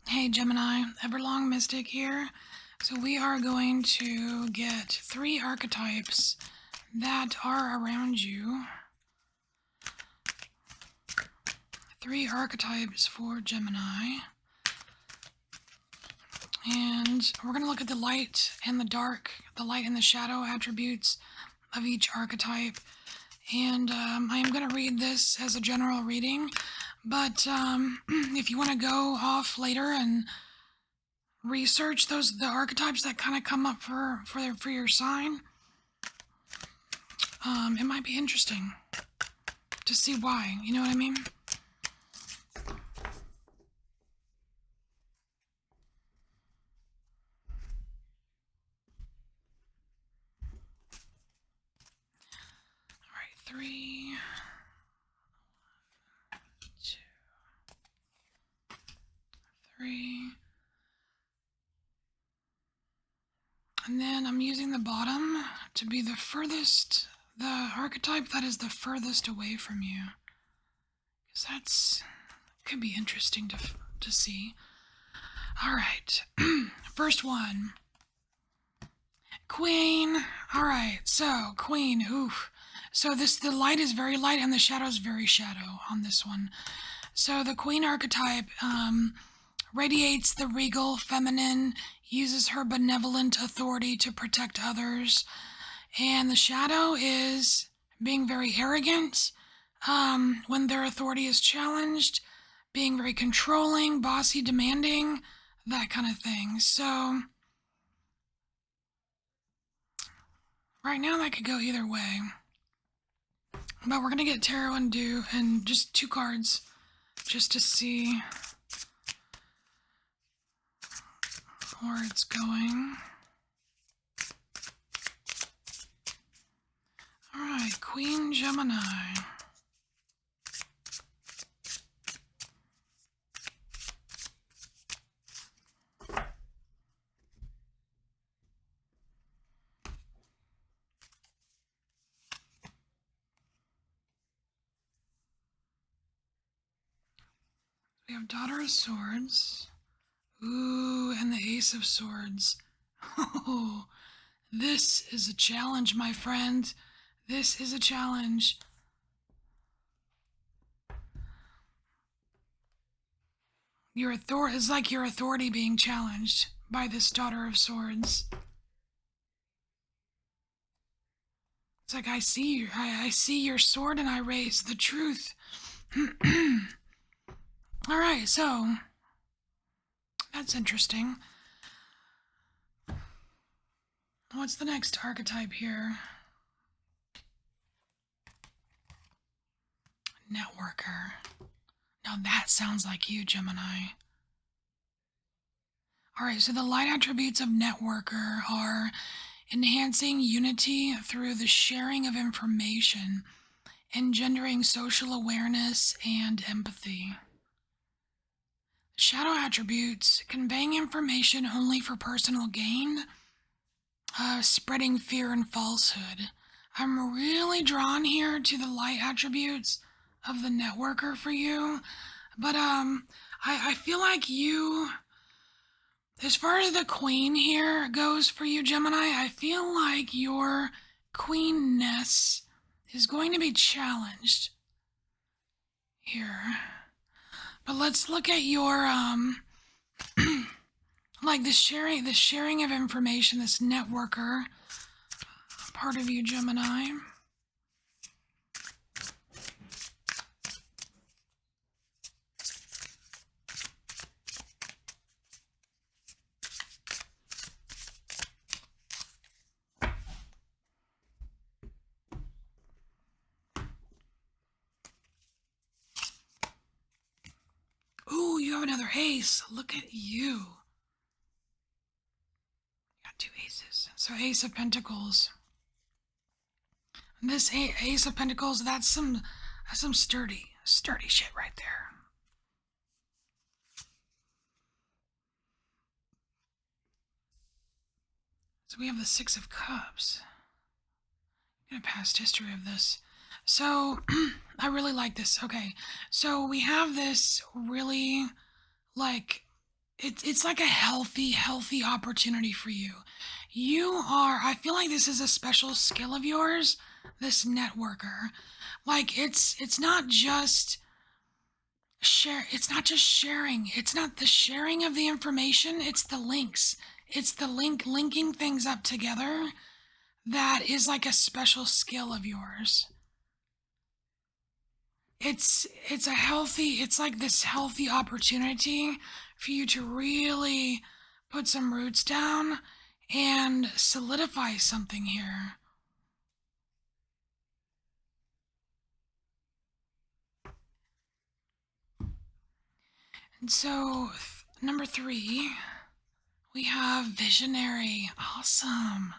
Hey Gemini, EverlongMystic here. So we are going to get 3 archetypes that are around you. 3 archetypes for Gemini. And we're going to look at the light and the dark, the light and the shadow attributes of each archetype. And I am going to read this as a general reading, but if you want to go off later and research the archetypes that kind of come up for your sign, it might be interesting to see why. You know what I mean? All right, 3, 2, 3. And then I'm using the bottom to be the archetype that is the furthest away from you. Because could be interesting to see. All right, first one. Queen. All right, so Queen, oof. So the light is very light and the shadow is very shadow on this one. So the Queen archetype radiates the regal feminine, uses her benevolent authority to protect others. And the shadow is being very arrogant when their authority is challenged, being very controlling, bossy, demanding, that kind of thing. So right now that could go either way. But we're going to get tarot and just 2 cards just to see where it's going. All right, Queen Gemini. We have Daughter of Swords. Ooh, and the Ace of Swords. Oh, this is a challenge, my friend. This is a challenge. It's like your authority being challenged by this Daughter of Swords. It's like, I see you. I see your sword and I raise the truth. All right, so that's interesting. What's the next archetype here? Networker. Now that sounds like you, Gemini. All right, so the light attributes of networker are enhancing unity through the sharing of information, engendering social awareness and empathy. Shadow attributes, conveying information only for personal gain, spreading fear and falsehood. I'm really drawn here to the light attributes of the networker for you, but I feel like you, as far as the Queen here goes for you, Gemini, I feel like your queenness is going to be challenged here. But let's look at your like the sharing of information, this networker part of you, Gemini. Ooh, you have another ace. Look at you. Got 2 aces. So Ace of Pentacles. And this Ace of Pentacles, that's some sturdy shit right there. So we have the 6 of Cups. Got a past history of this. So I really like this. Okay, so we have this really like it's like a healthy opportunity for you. I feel like this is a special skill of yours, this networker. Like it's not just it's not just sharing. It's not the sharing of the information, it's the links. It's the linking things up together that is like a special skill of yours. It's like this healthy opportunity for you to really put some roots down and solidify something here. And so, number 3, we have visionary. Awesome.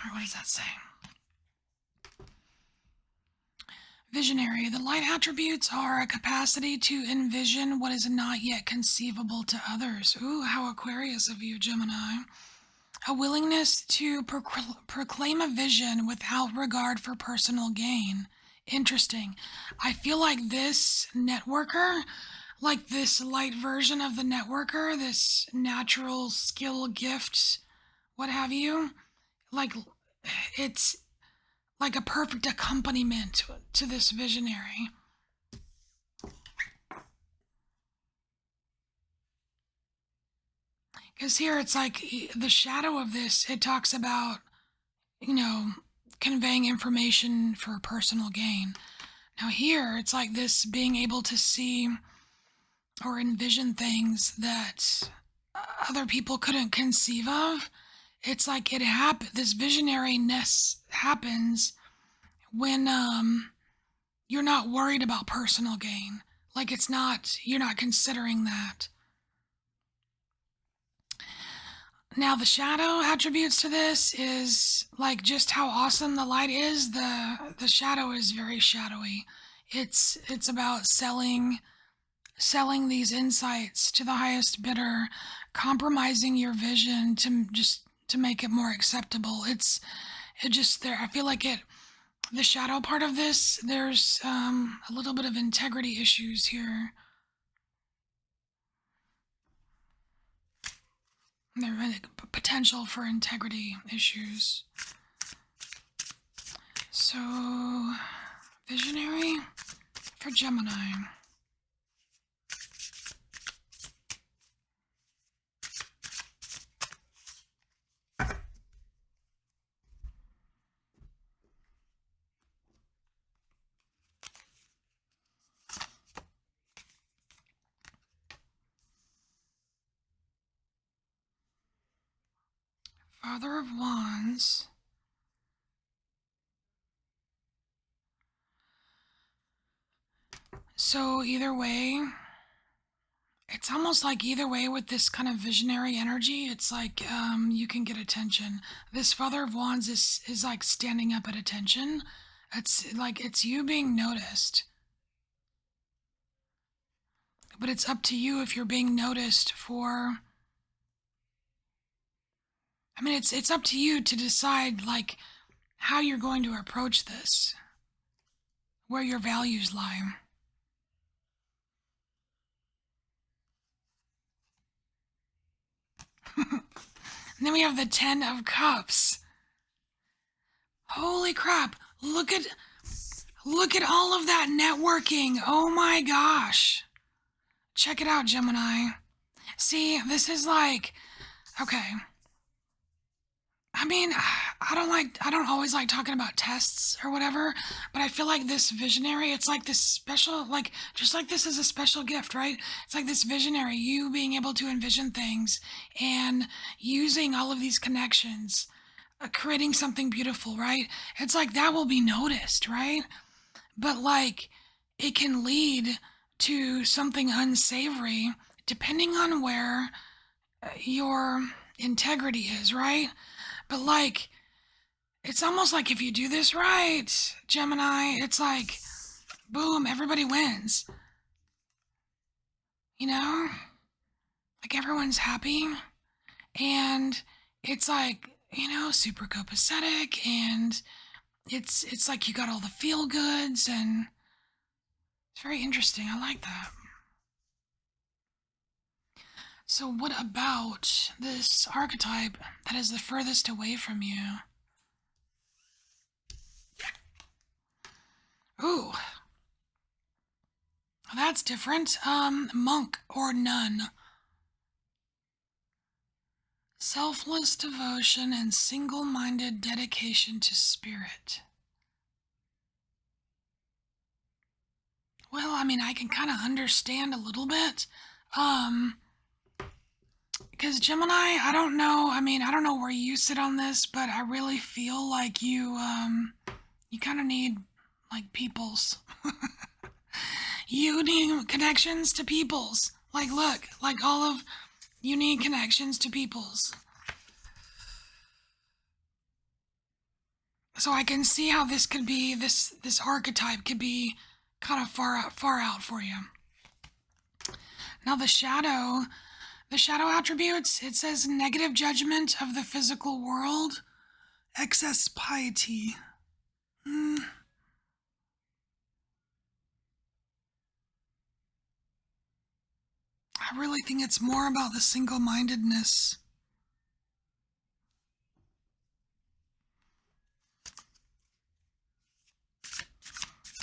All right, what does that say? Visionary. The light attributes are a capacity to envision what is not yet conceivable to others. Ooh, how Aquarius of you, Gemini. A willingness to proclaim a vision without regard for personal gain. Interesting. I feel like this networker, like this light version of the networker, this natural skill, gifts, what have you, like it's like a perfect accompaniment to this visionary. Because here it's like the shadow of this, it talks about, you know, conveying information for personal gain. Now, here it's like this being able to see or envision things that other people couldn't conceive of. It's like this visionariness happens when you're not worried about personal gain. Like you're not considering that. Now the shadow attributes to this is like just how awesome the light is. The shadow is very shadowy. It's about selling these insights to the highest bidder, compromising your vision to make it more acceptable. It just there. I feel like the shadow part of this. There's a little bit of integrity issues here. There potential for integrity issues. So, visionary for Gemini. Father of Wands. So either way, it's almost like either way with this kind of visionary energy, it's like you can get attention. This Father of Wands is like standing up at attention. It's like it's you being noticed. But it's up to you if you're being noticed for. I mean, it's up to you to decide like how you're going to approach this, where your values lie. And then we have the 10 of Cups. Holy crap! Look at all of that networking. Oh my gosh! Check it out, Gemini. See, this is like, okay. I mean, I don't always like talking about tests or whatever, but I feel like this visionary, it's like this special, like, just like this is a special gift, right? It's like this visionary, you being able to envision things and using all of these connections, creating something beautiful, right? It's like that will be noticed, right? But like, it can lead to something unsavory depending on where your integrity is, right? But like, it's almost like if you do this right, Gemini, it's like, boom, everybody wins. You know? Like everyone's happy. And it's like, super copacetic, and it's like you got all the feel goods, and it's very interesting. I like that. So what about this archetype that is the furthest away from you? Ooh. That's different. Monk or nun. Selfless devotion and single-minded dedication to spirit. Well, I mean, I can kind of understand a little bit. Because Gemini, I don't know. I mean, I don't know where you sit on this, but I really feel like you kind of need, like, peoples. You need connections to peoples. Like, look, like all of you need connections to peoples. So I can see how this could be, this archetype could be kind of far out for you. Now the shadow attributes, it says negative judgment of the physical world, excess piety. I really think it's more about the single-mindedness.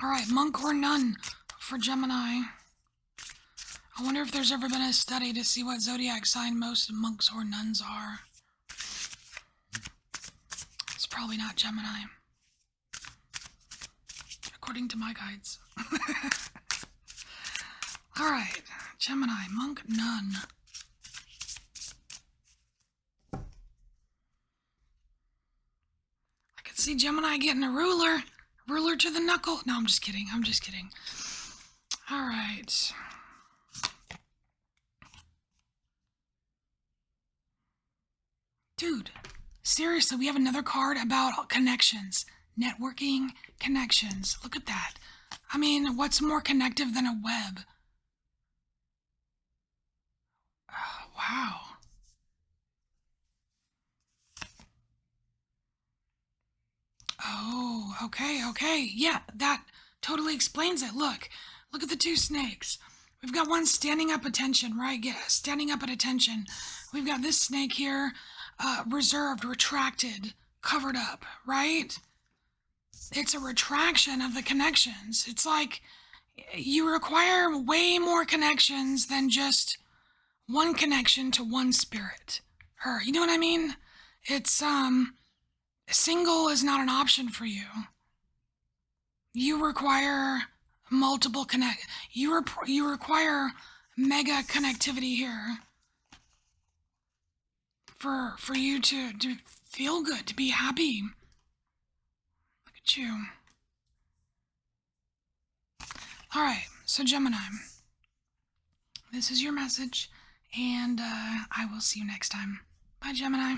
All right, monk or nun for Gemini. I wonder if there's ever been a study to see what zodiac sign most monks or nuns are. It's probably not Gemini, according to my guides. All right, Gemini, monk, nun. I could see Gemini getting a ruler to the knuckle. No, I'm just kidding. All right. Dude, seriously, we have another card about connections, networking, connections. Look at that. I mean, what's more connective than a web? Wow. Oh, okay. Yeah, that totally explains it. Look at the two snakes. We've got one standing up attention, right? Yeah, standing up at attention. We've got this snake here, reserved, retracted, covered up, right? It's a retraction of the connections. It's like you require way more connections than just one connection to one spirit. Her, you know what I mean? It's, single is not an option for you. You require multiple you require mega connectivity here for you to feel good, to be happy. Look at you. All right, so Gemini, this is your message, and I will see you next time. Bye, Gemini.